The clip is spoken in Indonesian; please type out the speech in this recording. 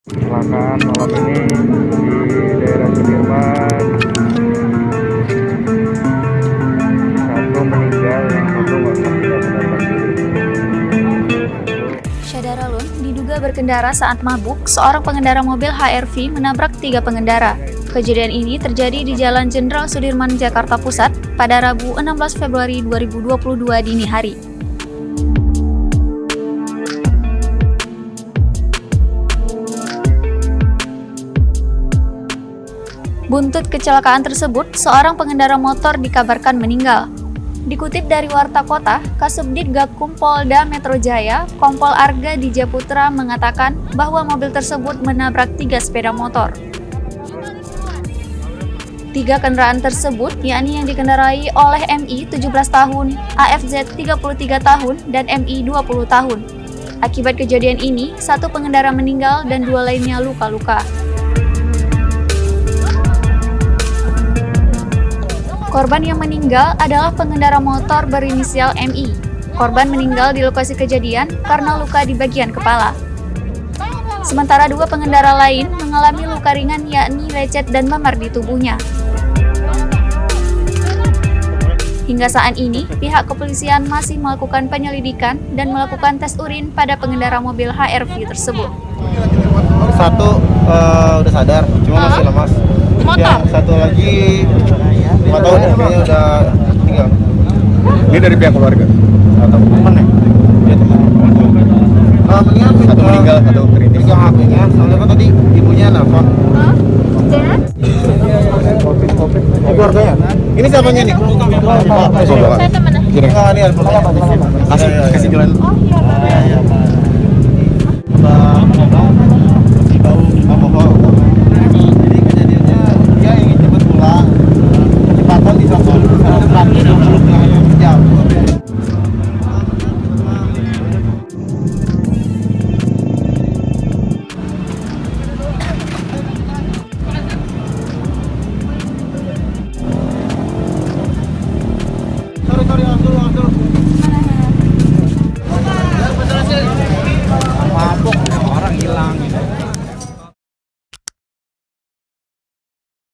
Kecelakaan malam ini di daerah Sudirman, satu meninggal, yang satu masih tidak sadarkan diri. Syadaralun diduga berkendara saat mabuk, seorang pengendara mobil HR-V menabrak 3 pengendara. Kejadian ini terjadi di Jalan Jenderal Sudirman, Jakarta Pusat pada Rabu 16 Februari 2022 dini hari. Buntut kecelakaan tersebut, seorang pengendara motor dikabarkan meninggal. Dikutip dari Warta Kota, Kasubdit Gakum Polda Metro Jaya, Kompol Arga Dijaputra mengatakan bahwa mobil tersebut menabrak 3 sepeda motor. 3 kendaraan tersebut, yakni yang dikendarai oleh MI 17 tahun, AFZ 33 tahun, dan MI 20 tahun. Akibat kejadian ini, 1 pengendara meninggal dan 2 lainnya luka-luka. Korban yang meninggal adalah pengendara motor berinisial MI. Korban meninggal di lokasi kejadian karena luka di bagian kepala. Sementara 2 pengendara lain mengalami luka ringan, yakni lecet dan memar di tubuhnya. Hingga saat ini, pihak kepolisian masih melakukan penyelidikan dan melakukan tes urin pada pengendara mobil HR-V tersebut. Satu udah sadar, cuma masih lemas. Yang satu lagi nggak tahu deh, kayaknya udah tinggal. Ini dari pihak keluarga. Atau teman ya? Dia teman. Mendingan Satu meninggal, satu kritis. pegang HP-nya, soalnya kan tadi ibunya nelfon. Ini keluarganya? Ini siapanya nih? Saya temennya. Enggak, ini ada kasih jalan. Oh iya. Pak.